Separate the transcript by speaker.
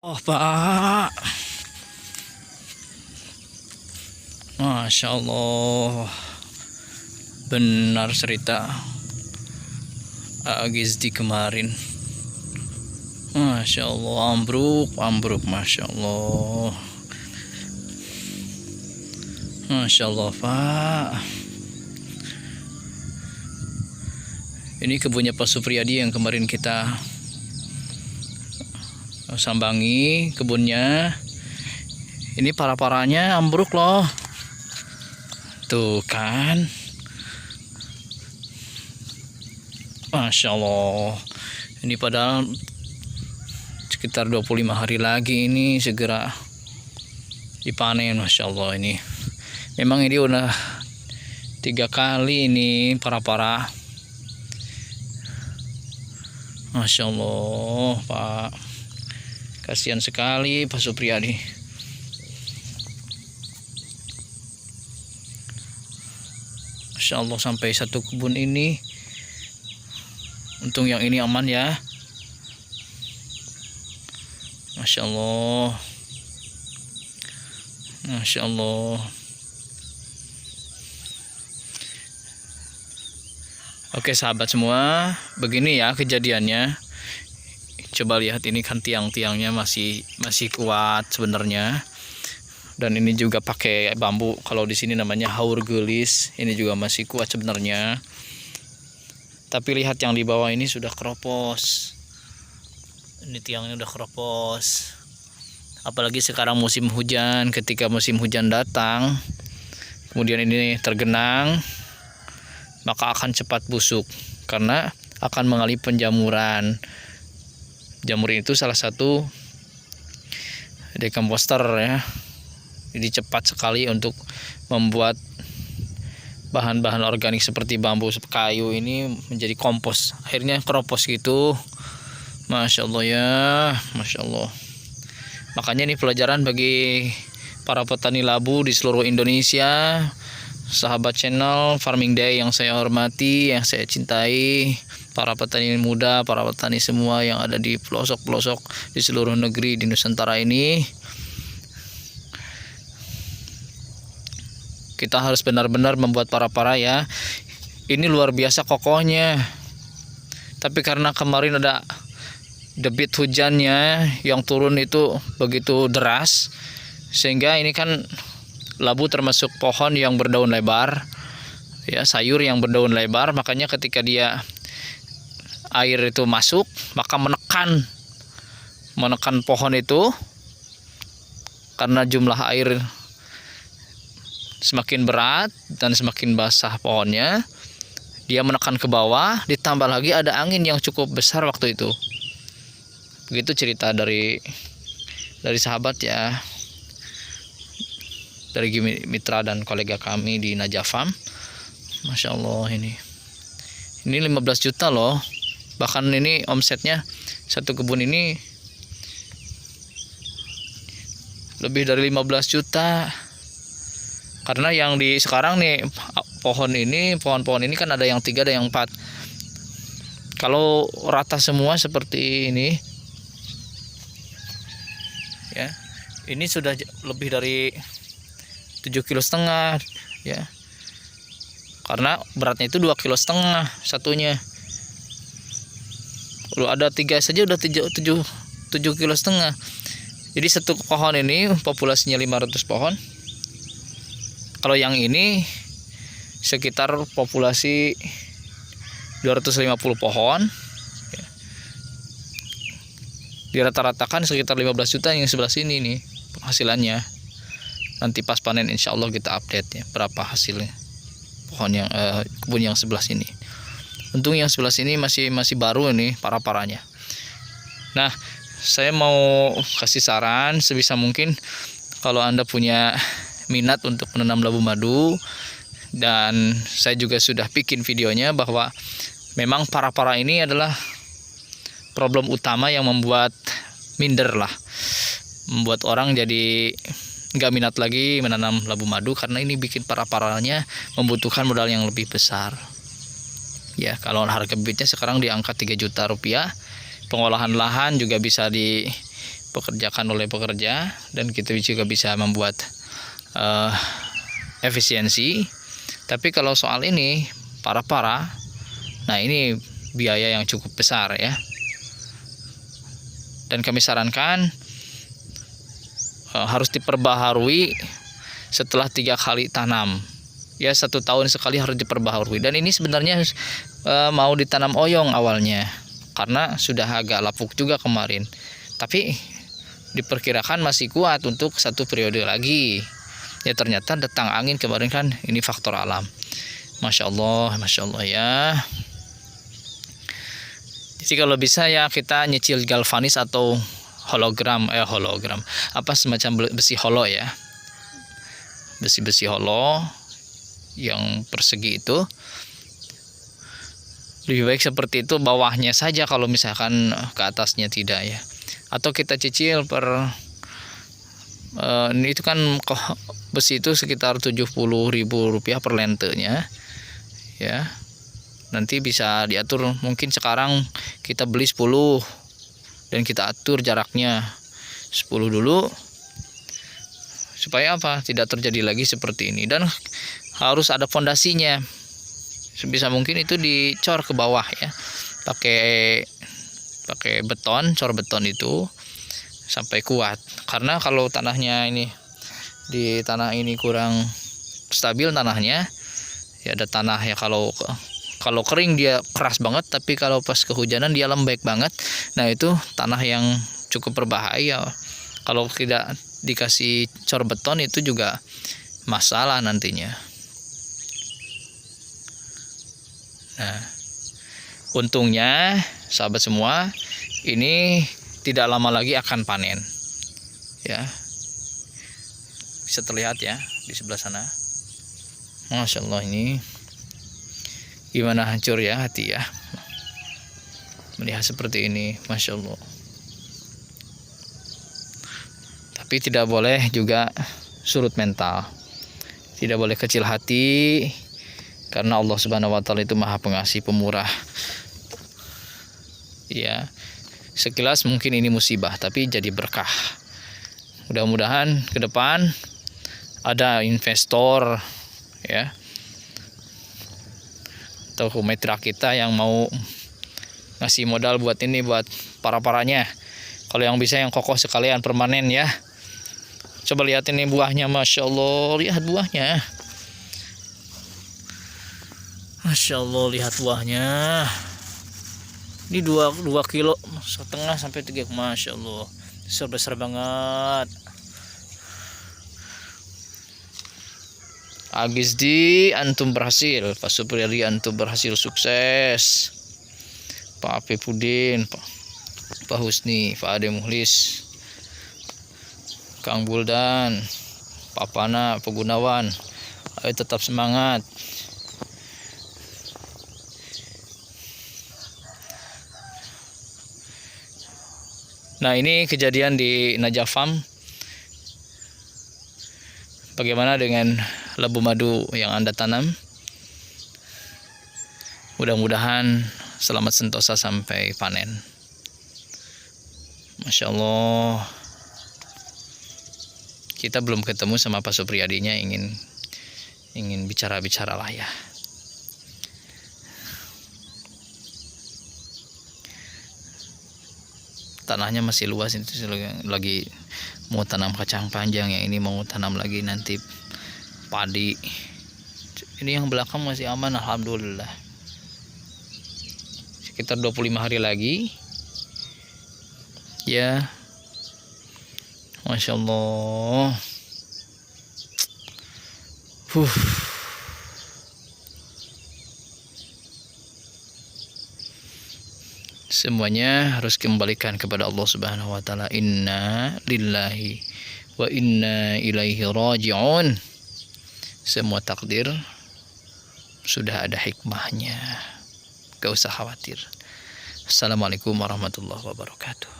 Speaker 1: Oh Pak, Masya Allah, benar cerita Agizdi kemarin. Masya Allah, ambruk, Masya Allah. Masya Allah Pak. Ini kebunnya Pak Supriyadi yang kemarin kita sambangi kebunnya. Ini para-paranya ambruk loh. Tuh kan. Masya Allah. Ini padahal sekitar 25 hari lagi ini segera dipanen. Masya Allah, ini memang ini udah 3 kali ini para-para. Masya Allah Pak, kasihan sekali Pak Supriyadi. Masya Allah, sampai satu kebun ini. Untung yang ini aman ya. Masya Allah, Masya Allah. Oke sahabat semua, begini ya kejadiannya. Coba lihat, ini kan tiang-tiangnya masih kuat sebenarnya. Dan ini juga pakai bambu. Kalau di sini namanya haur gelis. Ini juga masih kuat sebenarnya. Tapi lihat yang di bawah ini sudah keropos. Ini tiangnya udah keropos. Apalagi sekarang musim hujan. Ketika musim hujan datang, kemudian ini tergenang, maka akan cepat busuk karena akan mengalami penjamuran. Jamur itu salah satu dekomposter ya. Jadi cepat sekali untuk membuat bahan-bahan organik seperti bambu, kayu ini menjadi kompos. Akhirnya keropos gitu. Masya Allah ya, Masya Allah. Makanya ini pelajaran bagi para petani labu di seluruh Indonesia. Sahabat channel Farming Day yang saya hormati, yang saya cintai, para petani muda, para petani semua yang ada di pelosok-pelosok di seluruh negeri di Nusantara ini, kita harus benar-benar membuat para ya. Ini luar biasa kokohnya. Tapi karena kemarin ada debit hujannya yang turun itu begitu deras, sehingga ini kan labu termasuk pohon yang berdaun lebar ya, sayur yang berdaun lebar. Makanya ketika dia air itu masuk, maka menekan pohon itu. Karena jumlah air semakin berat dan semakin basah pohonnya, dia menekan ke bawah. Ditambah lagi ada angin yang cukup besar waktu itu. Begitu cerita dari sahabat ya, dari mitra dan kolega kami di Najafam. Masya Allah, ini 15 juta loh. Bahkan ini omsetnya satu kebun ini lebih dari 15 juta. Karena yang di sekarang nih pohon-pohon ini kan ada yang 3, ada yang 4. Kalau rata semua seperti ini ya, ini sudah lebih dari 7,5 kilo ya. Karena beratnya itu 2,5 kilo satunya. Kalau ada 3 saja udah 7,5 kilo. Jadi satu pohon ini populasinya 500 pohon. Kalau yang ini sekitar populasi 250 pohon. Dirata-ratakan sekitar 15 juta yang sebelah sini nih penghasilannya. Nanti pas panen insya Allah kita update ya berapa hasilnya pohon yang kebun yang sebelah sini. Untung yang sebelah sini masih baru ini para-paranya. Nah, saya mau kasih saran sebisa mungkin kalau Anda punya minat untuk menanam labu madu, dan saya juga sudah bikin videonya bahwa memang para-para ini adalah problem utama yang membuat minder lah, membuat orang jadi nggak minat lagi menanam labu madu, karena ini bikin para-paranya membutuhkan modal yang lebih besar ya. Kalau harga bibitnya sekarang di angka 3 juta rupiah, pengolahan lahan juga bisa di dipekerjakan oleh pekerja, dan kita juga bisa membuat efisiensi. Tapi kalau soal ini para nah ini biaya yang cukup besar ya, dan kami sarankan harus diperbaharui setelah 3 kali tanam ya, 1 tahun sekali harus diperbaharui. Dan ini sebenarnya mau ditanam oyong awalnya karena sudah agak lapuk juga kemarin, tapi diperkirakan masih kuat untuk 1 periode lagi ya. Ternyata datang angin kemarin kan, ini faktor alam. Masya Allah ya. Jadi kalau bisa ya kita nyicil galvanis atau hologram apa semacam besi holo ya, besi holo yang persegi itu. Lebih baik seperti itu, bawahnya saja kalau misalkan ke atasnya tidak ya. Atau kita cicil per itu kan besi itu sekitar Rp70.000 per lentenya ya. Nanti bisa diatur, mungkin sekarang kita beli 10 dan kita atur jaraknya 10 dulu, supaya apa, tidak terjadi lagi seperti ini. Dan harus ada fondasinya, sebisa mungkin itu dicor ke bawah ya, pakai beton, cor beton itu sampai kuat. Karena kalau tanahnya ini, di tanah ini kurang stabil tanahnya ya, ada tanah ya, kalau kering dia keras banget, tapi kalau pas kehujanan dia lembek banget. Nah itu tanah yang cukup berbahaya. Kalau tidak dikasih cor beton itu juga masalah nantinya. Nah, untungnya sahabat semua, ini tidak lama lagi akan panen ya. Bisa terlihat ya di sebelah sana. Masya Allah, ini gimana hancur ya hati ya melihat seperti ini. Masya Allah. Tapi tidak boleh juga surut mental, tidak boleh kecil hati, karena Allah Subhanahu wa Ta'ala itu Maha Pengasih Pemurah ya. Sekilas mungkin ini musibah, tapi jadi berkah. Mudah-mudahan ke depan ada investor ya, atau mitra kita yang mau ngasih modal buat ini, buat paranya. Kalau yang bisa yang kokoh sekalian, permanen ya. Coba lihat ini buahnya, Masya Allah, lihat buahnya. Masya Allah, lihat buahnya. Ini 2,5 kilo sampai 3, Masya Allah, besar banget. Agizdi, antum berhasil. Pak Supriyadi, antum berhasil, sukses. Pak Apipudin, Pak Husni, Pak Ade Muhlis, Kang Buldan, Pak Pana, Pak Gunawan, ayo tetap semangat. Nah ini kejadian di Najaf Farm. Bagaimana dengan labu madu yang Anda tanam? Mudah-mudahan selamat sentosa sampai panen. Masya Allah. Kita belum ketemu sama Pak Supriyadinya, ingin bicara-bicara lah ya. Tanahnya masih luas, itu lagi mau tanam kacang panjang, yang ini mau tanam lagi nanti padi. Ini yang belakang masih aman, alhamdulillah. Sekitar 25 hari lagi ya. Masya Allah. Semuanya harus kembalikan kepada Allah Subhanahu wa Ta'ala. Inna lillahi wa inna ilaihi raji'un. Semua takdir sudah ada hikmahnya, gak usah khawatir. Assalamualaikum warahmatullahi wabarakatuh.